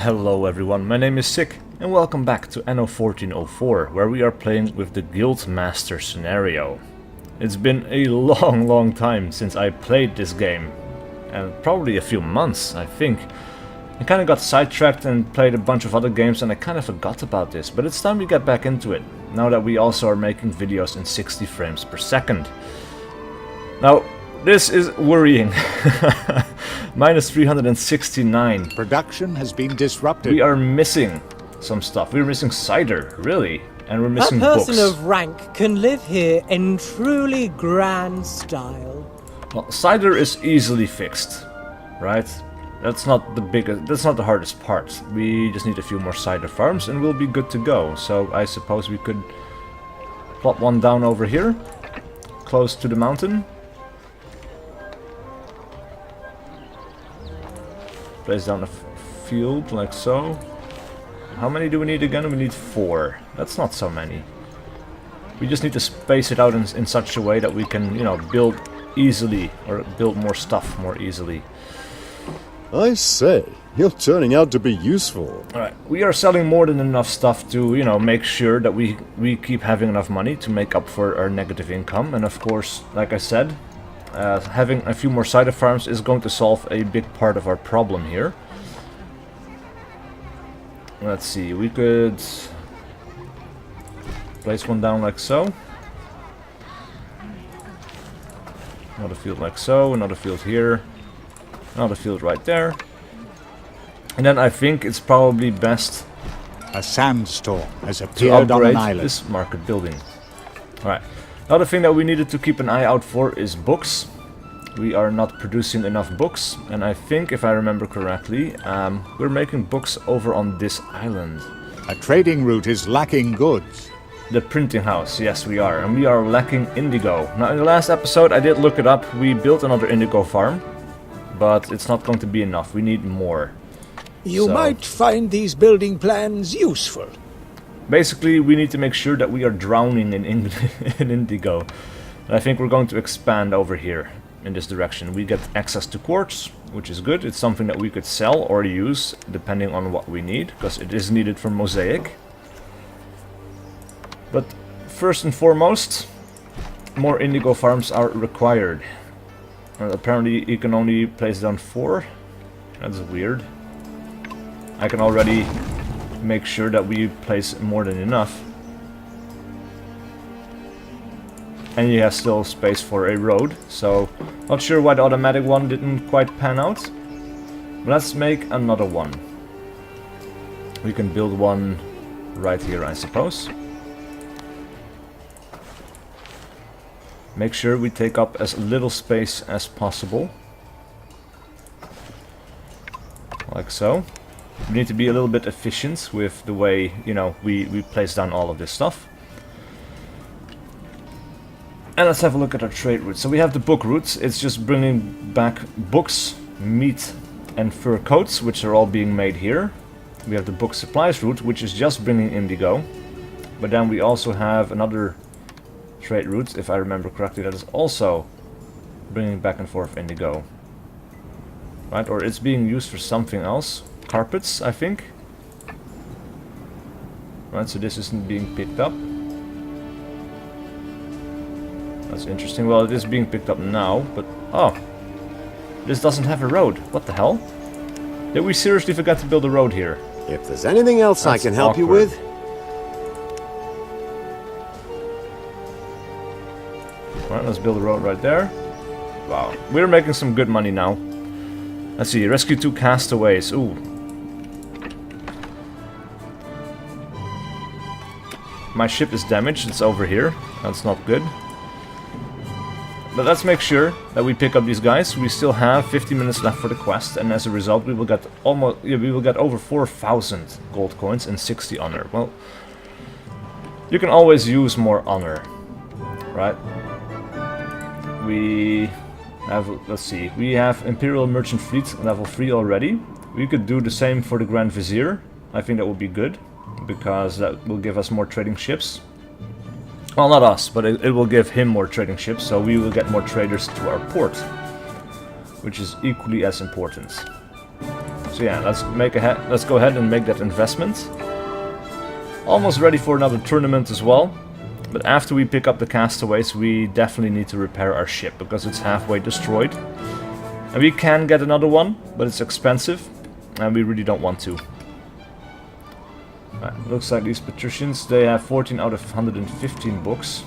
Hello everyone, my name is SiC and welcome back to Anno 1404, where we are playing with the Guildmaster scenario. It's been a long time since I played this game, and probably a few months, I think. I kinda got sidetracked and played a bunch of other games and I kinda forgot about this, but it's time we get back into it, now that we also are making videos in 60 frames per second. Now, this is worrying. Minus 369. Production has been disrupted. We are missing some stuff. We're missing cider, really. And we're missing books. A person of rank can live here in truly grand style. Well, cider is easily fixed, right? That's not the hardest part. We just need a few more cider farms and we'll be good to go. So I suppose we could plot one down over here, close to the mountain. Place down a field, like so. How many do we need again? We need 4. That's not so many. We just need to space it out in such a way that we can, you know, build easily, or build more stuff more easily. I say, you're turning out to be useful. Alright, we are selling more than enough stuff to, you know, make sure that we keep having enough money to make up for our negative income. And of course, like I said, having a few more cider farms is going to solve a big part of our problem here. Let's see, we could place one down like so. Another field like so, another field here. Another field right there. And then I think it's probably best A sandstorm has to appeared on upgrade an island. this market building. Alright. Another thing that we needed to keep an eye out for is books. We are not producing enough books, and I think, if I remember correctly, we're making books over on this island. A trading route is lacking goods. The printing house, yes we are, and we are lacking indigo. Now in the last episode I did look it up, we built another indigo farm, but it's not going to be enough, we need more. You might find these building plans useful. Basically, we need to make sure that we are drowning in indigo. And I think we're going to expand over here in this direction. We get access to quartz, which is good. It's something that we could sell or use, depending on what we need, because it is needed for mosaic. But first and foremost, more indigo farms are required. Apparently, you can only place down 4. That's weird. I can already make sure that we place more than enough. And you have still space for a road, so not sure why the automatic one didn't quite pan out. But let's make another one. We can build one right here, I suppose. Make sure we take up as little space as possible. Like so. We need to be a little bit efficient with the way, you know, we place down all of this stuff. And let's have a look at our trade routes. So we have the book routes. It's just bringing back books, meat and fur coats, which are all being made here. We have the book supplies route, which is just bringing indigo. But then we also have another trade route, if I remember correctly, that is also bringing back and forth indigo. Right, or it's being used for something else. Carpets, I think. Right, so this isn't being picked up. That's interesting. Well, it is being picked up now, but... Oh! This doesn't have a road. What the hell? Did we seriously forget to build a road here? If there's anything else I can help you with... Right, let's build a road right there. Wow, we're making some good money now. Let's see, rescue 2 castaways. Ooh. My ship is damaged, it's over here. That's not good. But let's make sure that we pick up these guys. We still have 50 minutes left for the quest, and as a result we will get over 4,000 gold coins and 60 honor. Well, you can always use more honor, right? We have, let's see, we have Imperial Merchant Fleet level 3 already. We could do the same for the Grand Vizier. I think that would be good, because that will give us more trading ships. Well, not us, but it will give him more trading ships, so we will get more traders to our port, which is equally as important. So yeah, let's go ahead and make that investment. Almost ready for another tournament as well. But after we pick up the castaways, we definitely need to repair our ship because it's halfway destroyed. And we can get another one, but it's expensive, and we really don't want to. Right, looks like these patricians, they have 14 out of 115 books.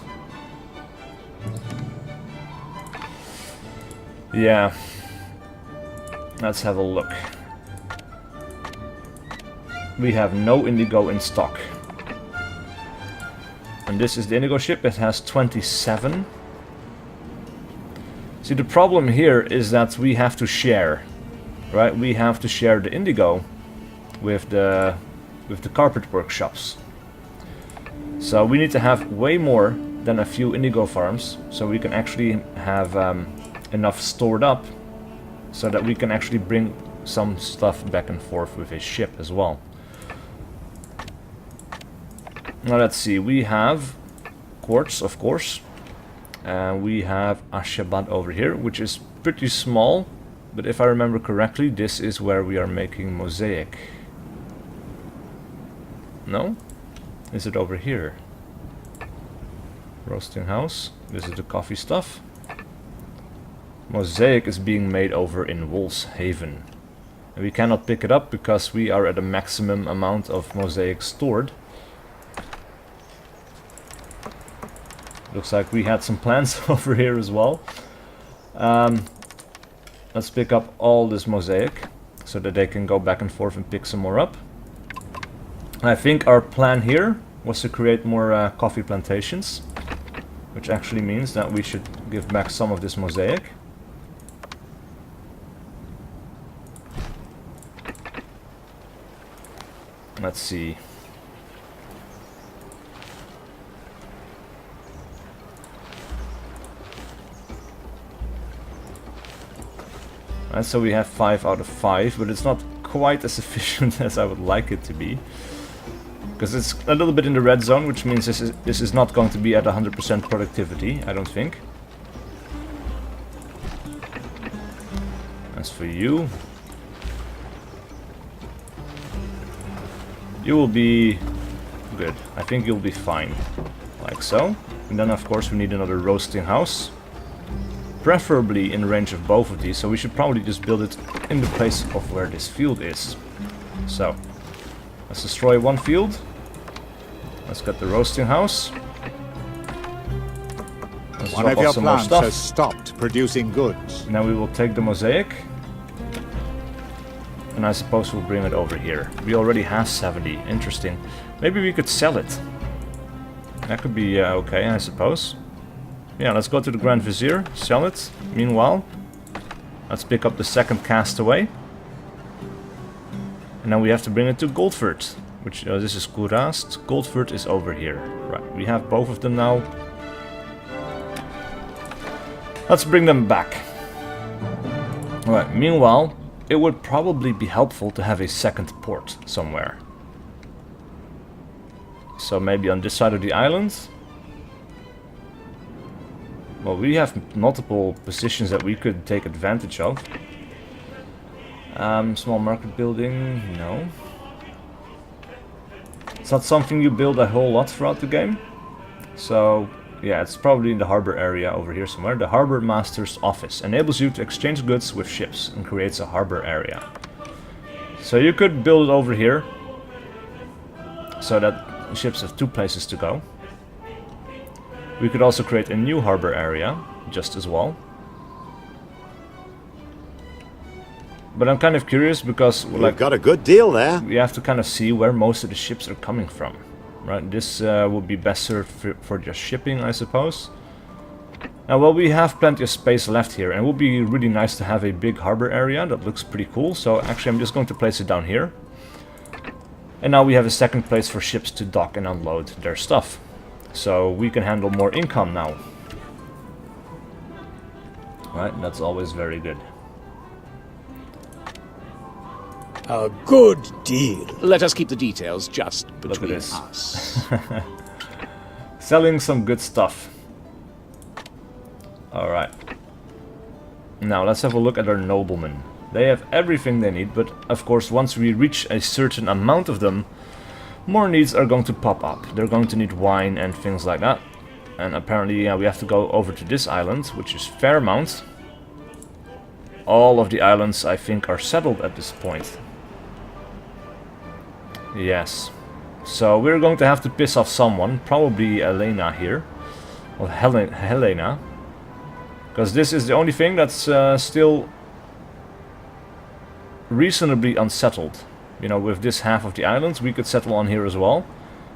Yeah. Let's have a look. We have no Indigo in stock. And this is the Indigo ship, it has 27. See, the problem here is that we have to share, right? We have to share the Indigo with the carpet workshops. So we need to have way more than a few Indigo farms, so we can actually have enough stored up, so that we can actually bring some stuff back and forth with a ship as well. Now let's see, we have quartz, of course. We have Ashabad over here, which is pretty small, but if I remember correctly, this is where we are making mosaic. No? Is it over here? Roasting house. This is the coffee stuff. Mosaic is being made over in Wolfshaven. And we cannot pick it up because we are at a maximum amount of mosaic stored. Looks like we had some plans over here as well. Let's pick up all this mosaic so that they can go back and forth and pick some more up. And I think our plan here was to create more coffee plantations, which actually means that we should give back some of this mosaic. Let's see. Right, so we have 5 out of 5, but it's not quite as efficient as I would like it to be. Because it's a little bit in the red zone, which means this is not going to be at 100% productivity, I don't think. As for you, you will be good. I think you'll be fine. Like so. And then of course we need another roasting house. Preferably in range of both of these, so we should probably just build it in the place of where this field is. So, let's destroy one field. Let's get the roasting house. Let's One of drop your off some more plants stuff. has stopped producing goods. Now we will take the mosaic. And I suppose we'll bring it over here. We already have 70. Interesting. Maybe we could sell it. That could be okay, I suppose. Yeah, let's go to the Grand Vizier, sell it. Meanwhile, let's pick up the second castaway. And now we have to bring it to Goldford, which this is Kurast. Goldford is over here. Right, we have both of them now. Let's bring them back. Alright, meanwhile, it would probably be helpful to have a second port somewhere. So maybe on this side of the island. Well, we have multiple positions that we could take advantage of. Small market building, no. It's not something you build a whole lot throughout the game. So, yeah, it's probably in the harbor area over here somewhere. The Harbor Master's Office enables you to exchange goods with ships and creates a harbor area. So you could build it over here, so that ships have two places to go. We could also create a new harbor area, just as well. But I'm kind of curious because, We've like, got a good deal there. we have to kind of see where most of the ships are coming from, right? This would be best served for just shipping, I suppose. Now, well, we have plenty of space left here, and it would be really nice to have a big harbor area. That looks pretty cool. So actually, I'm just going to place it down here. And now we have a second place for ships to dock and unload their stuff. So we can handle more income now. Right, that's always very good. A good deal. Let us keep the details just Look at between this. us. Selling some good stuff. Alright. Now let's have a look at our noblemen. They have everything they need, but of course once we reach a certain amount of them, more needs are going to pop up. They're going to need wine and things like that. And apparently we have to go over to this island, which is Fairmount. All of the islands, I think, are settled at this point. Yes. So we're going to have to piss off someone, probably Elena here. Or Helena. Because this is the only thing that's still reasonably unsettled. You know, with this half of the islands, we could settle on here as well.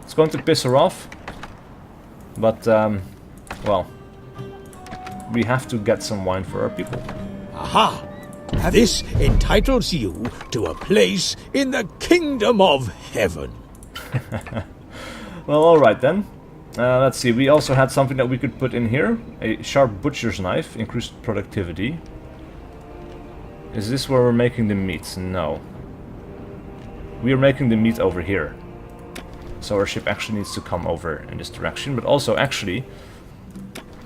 It's going to piss her off. But, well, we have to get some wine for our people. Aha! This entitles you to a place in the kingdom of heaven. Well, alright then. Let's see, we also had something that we could put in here. A sharp butcher's knife, increased productivity. Is this where we're making the meat? No. We are making the meat over here. So our ship actually needs to come over in this direction. But also, actually,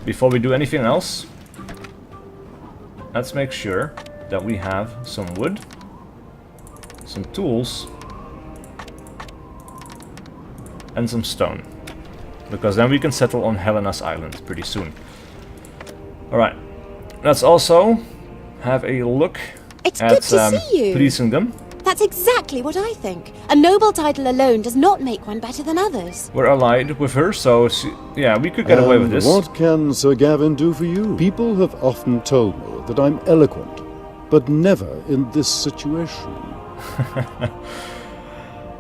before we do anything else, let's make sure that we have some wood, some tools, and some stone. Because then we can settle on Helena's island pretty soon. Alright, let's also have a look It's at good to see you. pleasing them. That's exactly what I think. A noble title alone does not make one better than others. We're allied with her, so yeah, we could get away with this. What can Sir Gavin do for you? People have often told me that I'm eloquent, but never in this situation.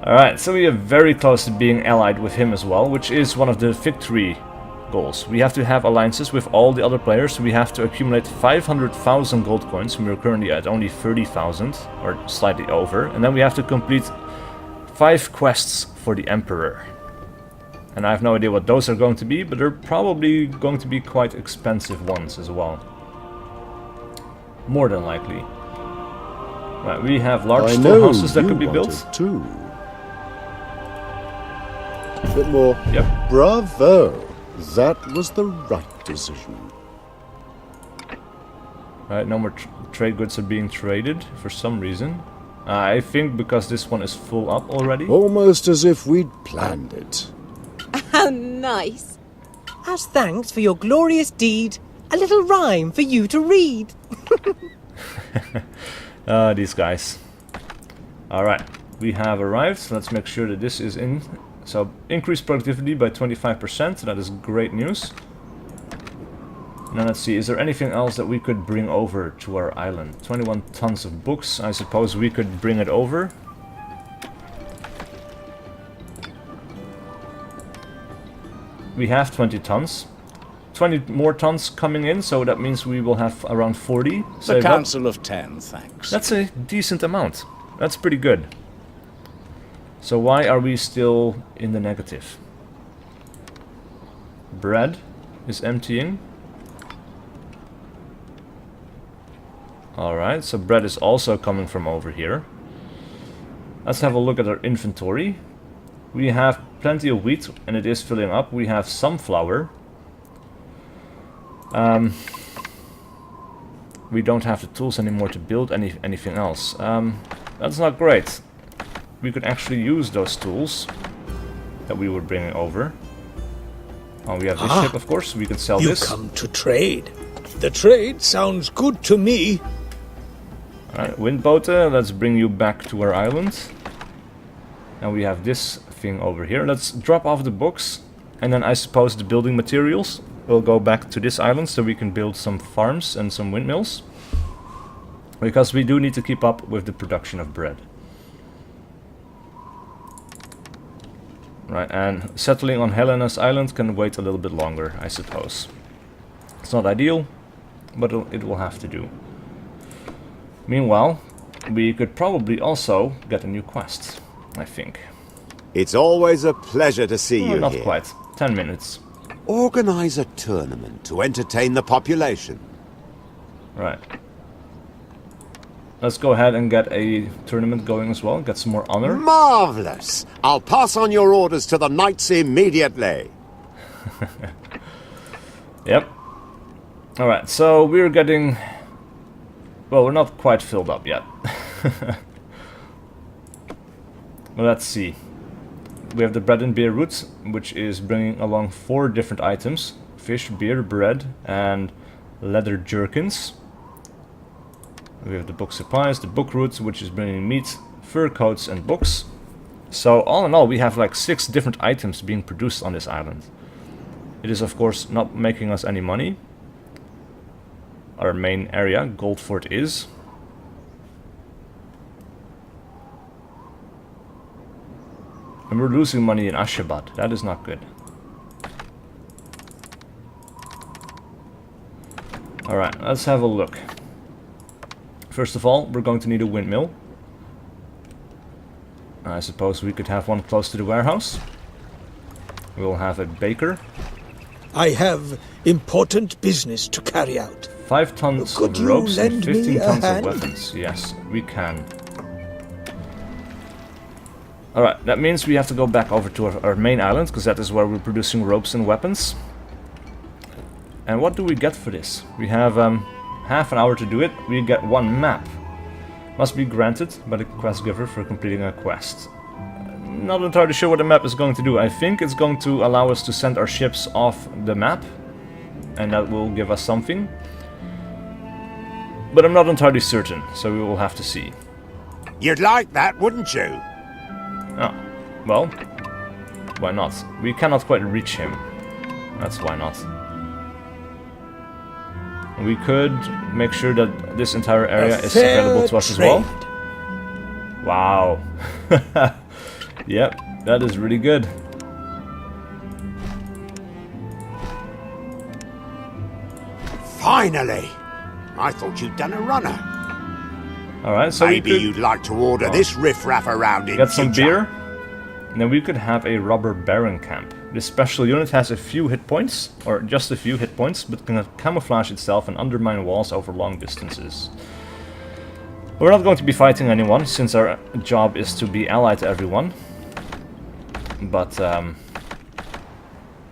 Alright, so we are very close to being allied with him as well, which is one of the victory goals. We have to have alliances with all the other players. We have to accumulate 500,000 gold coins, and we're currently at only 30,000, or slightly over. And then we have to complete 5 quests for the Emperor. And I have no idea what those are going to be, but they're probably going to be quite expensive ones as well. More than likely. Right, we have large I know storehouses that you could be want built. it too. A bit more. Yep. Bravo! That was the right decision. Right, no more trade goods are being traded for some reason. I think because this one is full up already. Almost as if we'd planned it. How nice. As thanks for your glorious deed, a little rhyme for you to read. These guys. Alright, we have arrived, so let's make sure that this is in. So, increased productivity by 25%, that is great news. Now let's see, is there anything else that we could bring over to our island? 21 tons of books, I suppose we could bring it over. We have 20 tons. 20 more tons coming in, so that means we will have around 40. The saved up. Council of 10, thanks. That's a decent amount. That's pretty good. So why are we still in the negative? Bread is emptying. Alright, so bread is also coming from over here. Let's have a look at our inventory. We have plenty of wheat, and it is filling up. We have some flour. We don't have the tools anymore to build anything else. That's not great. We could actually use those tools that we were bringing over. Oh, we have this ship, of course. We can sell You this. come to trade. The trade sounds good to me. Alright, Windboten, let's bring you back to our island. And we have this thing over here. Let's drop off the books. And then I suppose the building materials will go back to this island so we can build some farms and some windmills. Because we do need to keep up with the production of bread. Right, and settling on Helena's island can wait a little bit longer, I suppose. It's not ideal, but it will have to do. Meanwhile, we could probably also get a new quest, I think. It's always a pleasure to see Well, you not here. quite. 10 minutes. Organize a tournament to entertain the population. Right. Let's go ahead and get a tournament going as well, get some more honor. Marvelous! I'll pass on your orders to the knights immediately. Yep. Alright, so we're getting... Well, we're not quite filled up yet. Well, let's see. We have the bread and beer route, which is bringing along 4 different items. Fish, beer, bread, and leather jerkins. We have the book supplies, the book route, which is bringing meat, fur coats, and books. So all in all, we have like 6 different items being produced on this island. It is of course not making us any money. Our main area, Goldfort, is. And we're losing money in Ashabad. That is not good. Alright, let's have a look. First of all, we're going to need a windmill. I suppose we could have one close to the warehouse. We'll have a baker. I have important business to carry out. 5 tons Could of you ropes and lend me 15 a tons of hand? weapons. Yes, we can. Alright, that means we have to go back over to our main island, because that is where we're producing ropes and weapons. And what do we get for this? We have half an hour to do it. We get 1 map. Must be granted by the quest giver for completing a quest. Not entirely sure what the map is going to do. I think it's going to allow us to send our ships off the map, and that will give us something. But I'm not entirely certain, so we will have to see. You'd like that, wouldn't you? Oh, well, why not? We cannot quite reach him. That's why not. We could make sure that this entire area is available to us as well. Wow. Yep, that is really good. Finally! I thought you'd done a runner. Alright, so Maybe we could you'd like to order this riff-raff around in get some future. beer, and then we could have a robber baron camp. This special unit has a few hit points, or just a few hit points, but can camouflage itself and undermine walls over long distances. We're not going to be fighting anyone, since our job is to be allied to everyone. But,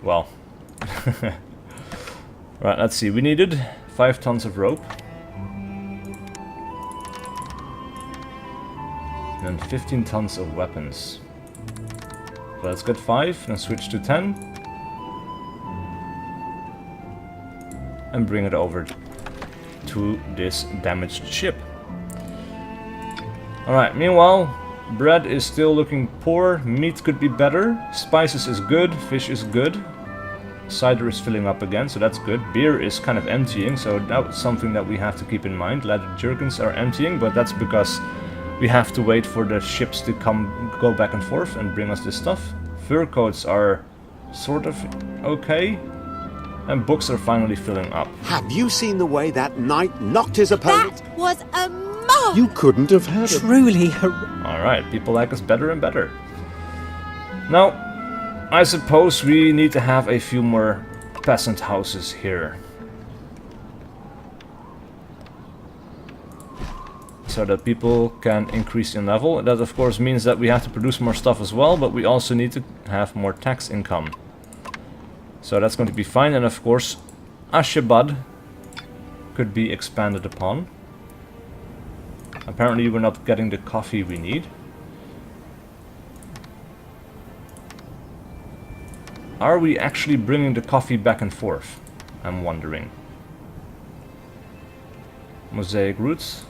well. Right, let's see. We needed 5 tons of rope. And 15 tons of weapons. So let's get 5 and switch to 10. And bring it over to this damaged ship. Alright, meanwhile, bread is still looking poor, meat could be better, spices is good, fish is good, cider is filling up again, so that's good, beer is kind of emptying, so that's something that we have to keep in mind. Leather jerkins are emptying, but that's because we have to wait for the ships to go back and forth and bring us this stuff. Fur coats are sort of okay, and books are finally filling up. Have you seen the way that knight knocked his opponent? That was a marvel! You couldn't have had it. Truly Alright, people like us better and better. Now, I suppose we need to have a few more peasant houses here. So that people can increase in level. That of course means that we have to produce more stuff as well, but we also need to have more tax income. So that's going to be fine, and of course Ashabad could be expanded upon. Apparently we're not getting the coffee we need. Are we actually bringing the coffee back and forth? I'm wondering. Mosaic routes.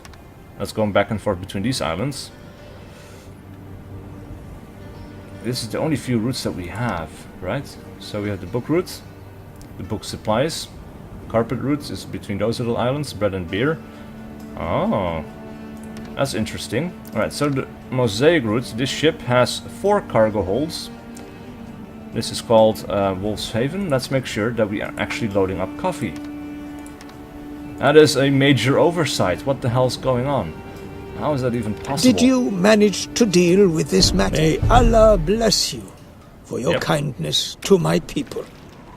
That's going back and forth between these islands. This is the only few routes that we have, right? So we have the book route, the book supplies, carpet routes is between those little islands, bread and beer. Oh, that's interesting. Alright, so the mosaic route, this ship has 4 cargo holds. This is called Wolf's Haven. Let's make sure that we are actually loading up coffee. That is a major oversight. What the hell's going on? How is that even possible? Did you manage to deal with this matter? May Allah bless you for your kindness to my people.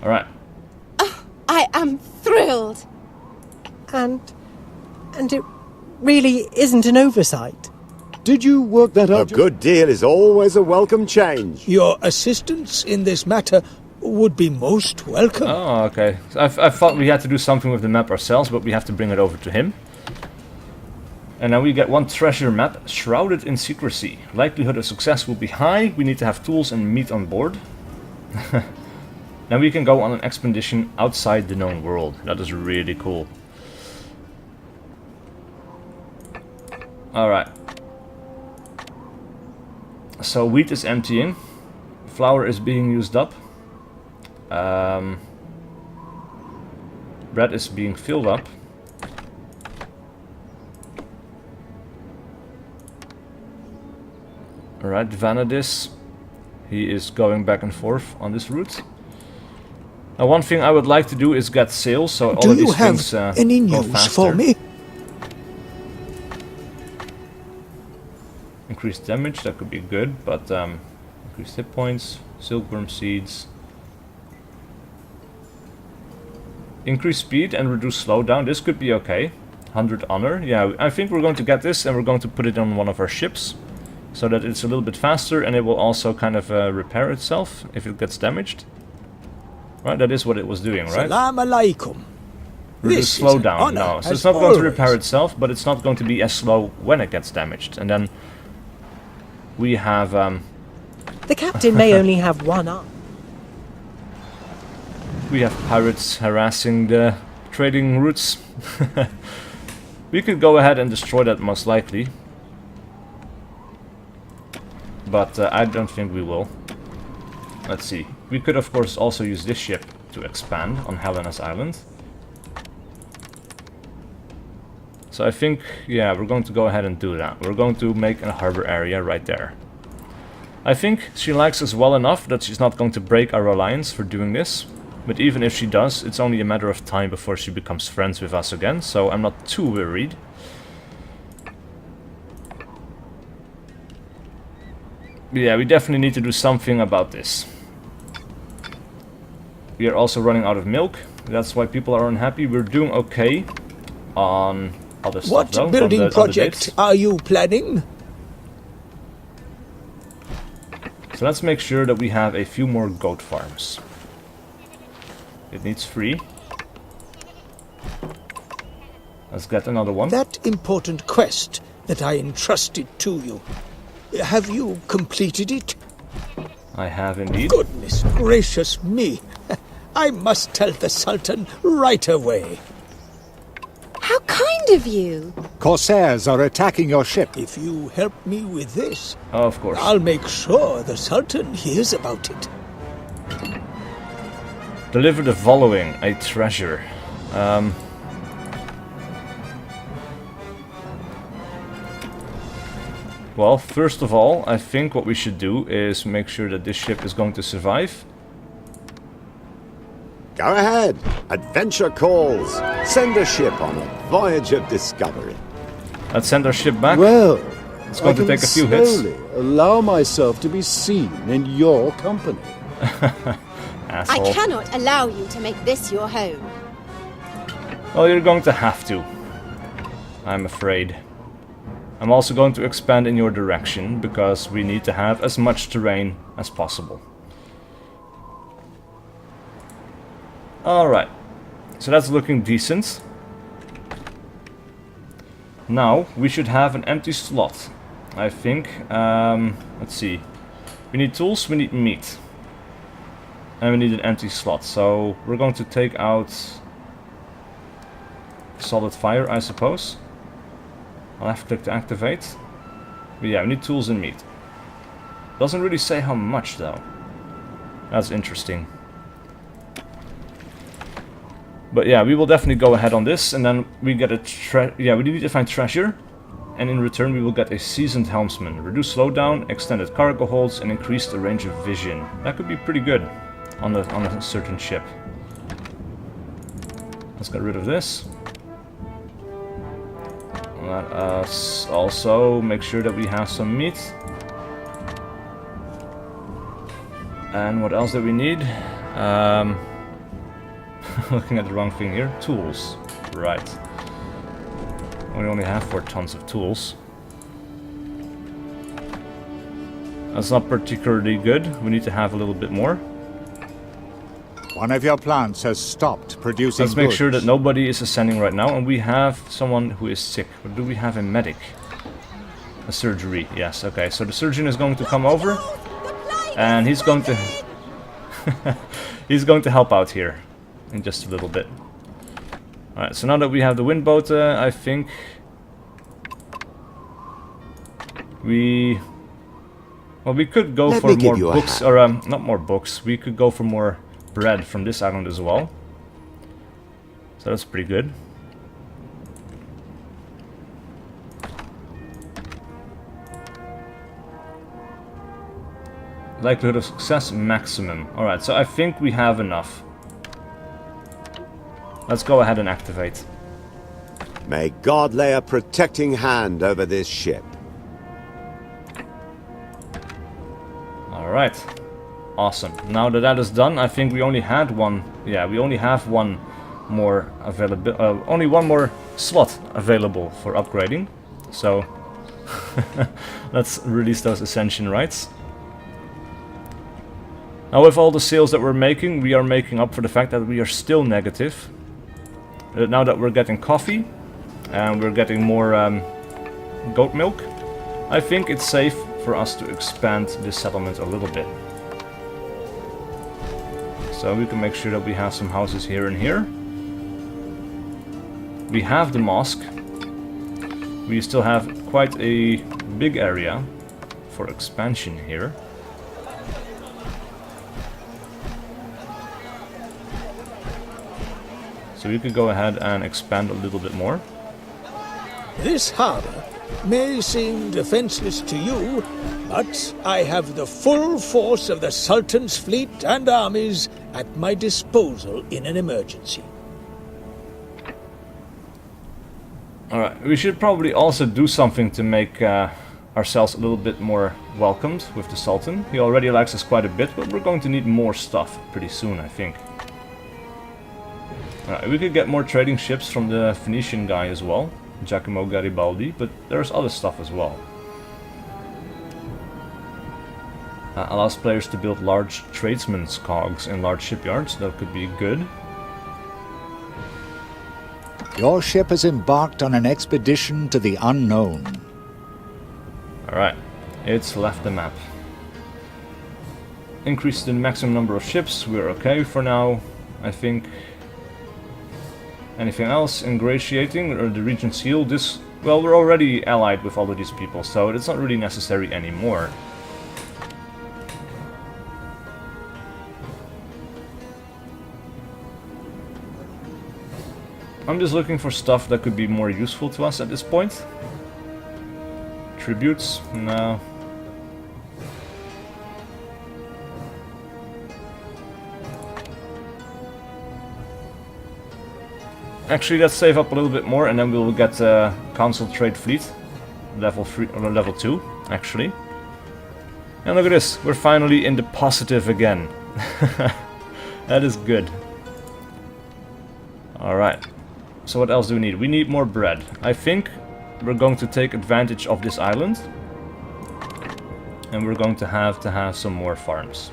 Alright. I am thrilled. and it really isn't an oversight. Did you work that A out? good deal is always a welcome change. Your assistance in this matter would be most welcome. Oh, okay. So I thought we had to do something with the map ourselves, but we have to bring it over to him. And now we get one treasure map, shrouded in secrecy. Likelihood of success will be high. We need to have tools and meat on board. Now we can go on an expedition outside the known world. That is really cool. Alright. So wheat is emptying. Flour is being used up. Bread is being filled up. Alright, Vanadis. He is going back and forth on this route. Now one thing I would like to do is get sails, so all of these things Do you have any go news faster. for me? Increased damage, that could be good, but increased hit points, silkworm seeds. Increase speed and reduce slowdown, this could be okay. 100 honor, yeah, I think we're going to get this and we're going to put it on one of our ships. So that it's a little bit faster and it will also kind of repair itself if it gets damaged. Right, that is what it was doing, right? Salam alaikum. Reduce This is an slowdown, honor, no. So as it's not going to always. repair itself, but it's not going to be as slow when it gets damaged. And then we have... The captain may only have one arm. we have pirates harassing the trading routes. We could go ahead and destroy that most likely. But I don't think we will. Let's see. We could of course also use this ship to expand on Helena's Island. So I think, yeah, we're going to go ahead and do that. We're going to make a harbor area right there. I think she likes us well enough that she's not going to break our alliance for doing this. But even if she does, it's only a matter of time before she becomes friends with us again, so I'm not too worried. Yeah, we definitely need to do something about this. We are also running out of milk. That's why people are unhappy. We're doing okay on other stuff What though. building on the project dates. are you planning? So let's make sure that we have a few more goat farms. It needs 3. Let's get another one. That important quest that I entrusted to you. Have you completed it? I have indeed. Goodness gracious me. I must tell the Sultan right away. How kind of you! Corsairs are attacking your ship. If you help me with this, Of course. I'll make sure the Sultan hears about it. Deliver the following, a treasure. Well, first of all, I think what we should do is make sure that this ship is going to survive. Go ahead. Adventure calls. Send a ship on a voyage of discovery. Let's send our ship back. Well, It's going I to can take a few hits. slowly allow myself to be seen in your company. Asshole. I cannot allow you to make this your home. Well, you're going to have to. I'm afraid. I'm also going to expand in your direction, because we need to have as much terrain as possible. Alright. So that's looking decent. Now, we should have an empty slot, I think. Let's see. We need tools, we need meat. And we need an empty slot, so we're going to take out solid fire, I suppose. I'll have to click to activate. But yeah, we need tools and meat. Doesn't really say how much though. That's interesting. But yeah, we will definitely go ahead on this, and then we get a we need to find treasure, and in return we will get a seasoned helmsman. Reduce slowdown, extended cargo holds, and increase the range of vision. That could be pretty good on a certain ship. Let's get rid of this. Let us also make sure that we have some meat. And what else do we need? Looking at the wrong thing here. Tools. Right. We only have 4 tons of tools. That's not particularly good. We need to have a little bit more. One of your plants has stopped producing Let's make sure that goods. nobody is ascending right now, and we have someone who is sick. Or do we have a medic? A surgery, yes, okay. So the surgeon is going to come over, and he's going to... he's going to help out here in just a little bit. Alright, so now that we have the wind boat, I think... Well, we could go Let for me give more you a books, hand. or not more books, we could go for more bread from this island as well. So that's pretty good. Likelihood of success maximum. Alright, so I think we have enough. Let's go ahead and activate. May God lay a protecting hand over this ship. Alright. Awesome. Now that that is done, I think we only had one... Yeah, we only have one more available... only one more slot available for upgrading. So... let's release those Ascension rights. Now with all the sales that we're making, we are making up for the fact that we are still negative. Now that we're getting coffee, and we're getting more goat milk, I think it's safe for us to expand this settlement a little bit. So we can make sure that we have some houses here and here. We have the mosque. We still have quite a big area for expansion here. So we could go ahead and expand a little bit more. This harbour may seem defenseless to you, but I have the full force of the Sultan's fleet and armies at my disposal in an emergency. Alright, we should probably also do something to make ourselves a little bit more welcomed with the Sultan. He already likes us quite a bit, but we're going to need more stuff pretty soon, I think. Alright, we could get more trading ships from the Phoenician guy as well, Giacomo Garibaldi, but there's other stuff as well. Allows players to build large tradesmen's cogs in large shipyards. That could be good. Your ship has embarked on an expedition to the unknown. Alright, it's left the map. Increase the maximum number of ships, we're okay for now, I think. Anything else? Ingratiating or the region seal? This, well, we're already allied with all of these people, so it's not really necessary anymore. I'm just looking for stuff that could be more useful to us at this point. Tributes? No. Actually, let's save up a little bit more, and then we'll get Council Trade Fleet, level 3 or level 2, actually. And look at this, we're finally in the positive again. That is good. Alright, so what else do we need? We need more bread. I think we're going to take advantage of this island, and we're going to have some more farms.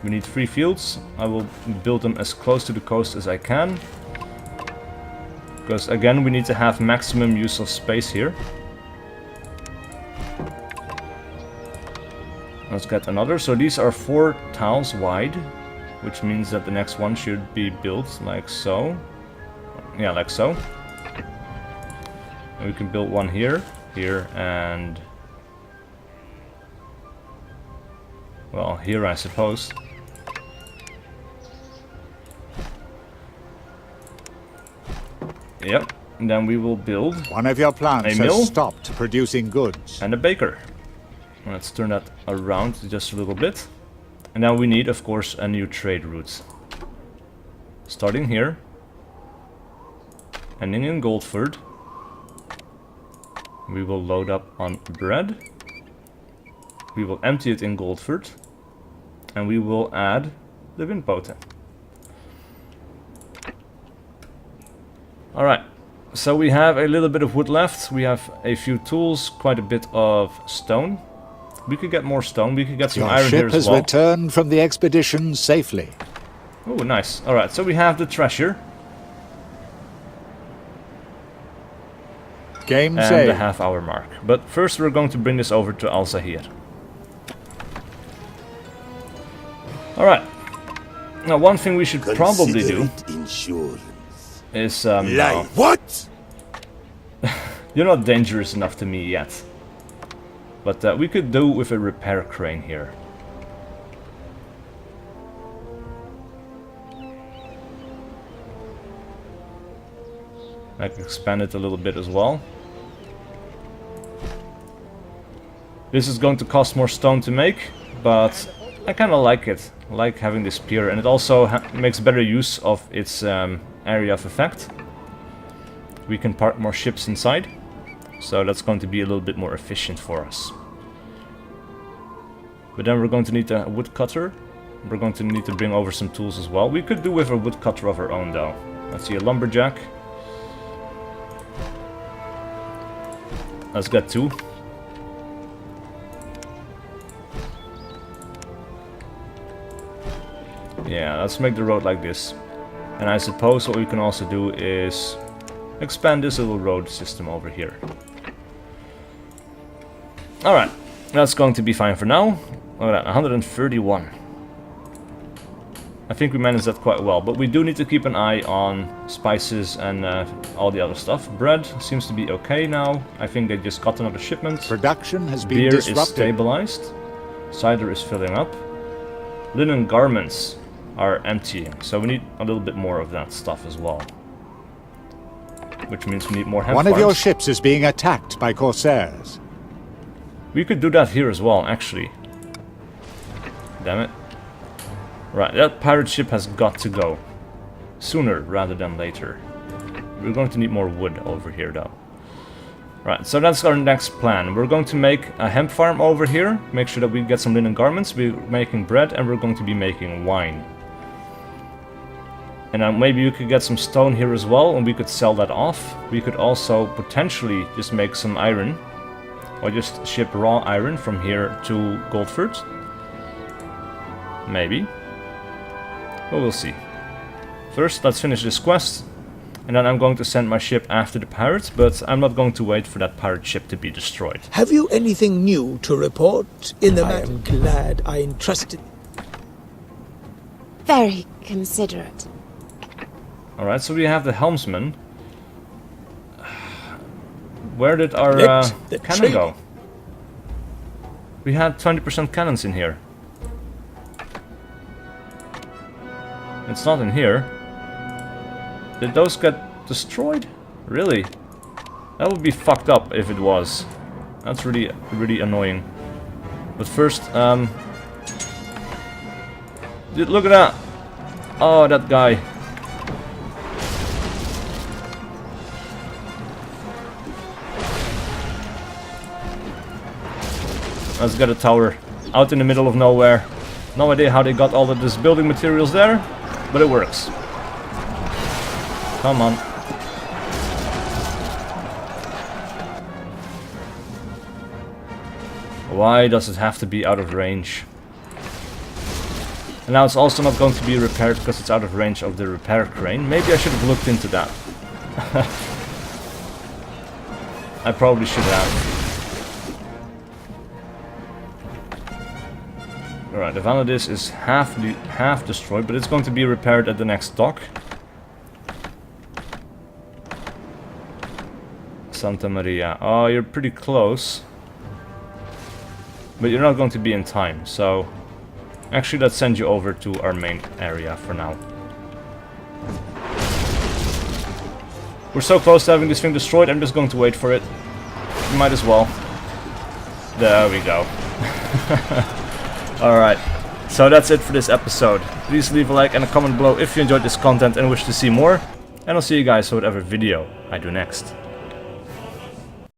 We need 3 fields. I will build them as close to the coast as I can. Because again, we need to have maximum use of space here. Let's get another. So these are 4 tiles wide, which means that the next one should be built like so. Yeah, like so. And we can build one here, here, and... well, here I suppose. Yep, and then we will build One of your plants a mill has stopped producing goods. and a baker. Let's turn that around just a little bit. And now we need, of course, a new trade route. Starting here, ending in Goldford. We will load up on bread. We will empty it in Goldford. And we will add the windboten. Alright, so we have a little bit of wood left. We have a few tools, quite a bit of stone. We could get more stone, we could get some Your iron here ship as has well. returned from the expedition safely. Oh, nice. Alright, so we have the treasure. Game And saved. the half-hour mark. But first we're going to bring this over to Al-Zahir. Alright. Now, one thing we should probably do is... no. What? You're not dangerous enough to me yet. But we could do with a repair crane here. I can expand it a little bit as well. This is going to cost more stone to make, but I kind of like it. I like having this pier, and it also makes better use of its area of effect. We can park more ships inside, so that's going to be a little bit more efficient for us. But then we're going to need a woodcutter. We're going to need to bring over some tools as well. We could do with a woodcutter of our own though. Let's see, a lumberjack. Let's get two. Yeah, let's make the road like this. And I suppose what we can also do is expand this little road system over here. Alright, that's going to be fine for now. Look at that, 131. I think we managed that quite well, but we do need to keep an eye on spices and all the other stuff. Bread seems to be okay now. I think they just got another shipment. Production has been Beer disrupted. is stabilized. Cider is filling up. Linen garments are emptying, so we need a little bit more of that stuff as well. Which means we need more hemp One of your farms. ships is being attacked by corsairs. We could do that here as well, actually. Damn it. Right, that pirate ship has got to go. Sooner rather than later. We're going to need more wood over here though. Right, so that's our next plan. We're going to make a hemp farm over here. Make sure that we get some linen garments. We're making bread and we're going to be making wine. And then maybe you could get some stone here as well and we could sell that off. We could also potentially just make some iron. Or just ship raw iron from here to Goldford. Maybe. But we'll see. First, let's finish this quest. And then I'm going to send my ship after the pirates, but I'm not going to wait for that pirate ship to be destroyed. Have you anything new to report in the matter? I am glad I entrusted. Very considerate. Alright, so we have the helmsman. Where did our the cannon trade. go? We had 20% cannons in here. It's not in here. Did those get destroyed? Really? That would be fucked up if it was. That's really, really annoying. But first, dude, look at that! Oh, that guy. Let's get a tower. Out in the middle of nowhere. No idea how they got all of this building materials there, but it works. Come on. Why does it have to be out of range? And now it's also not going to be repaired because it's out of range of the repair crane. Maybe I should have looked into that. I probably should have. Alright, the Vanadis is half destroyed, but it's going to be repaired at the next dock. Santa Maria. Oh, you're pretty close. But you're not going to be in time, so... Actually, let's send you over to our main area for now. We're so close to having this thing destroyed, I'm just going to wait for it. Might as well. There we go. Alright, so that's it for this episode. Please leave a like and a comment below if you enjoyed this content and wish to see more. And I'll see you guys for whatever video I do next.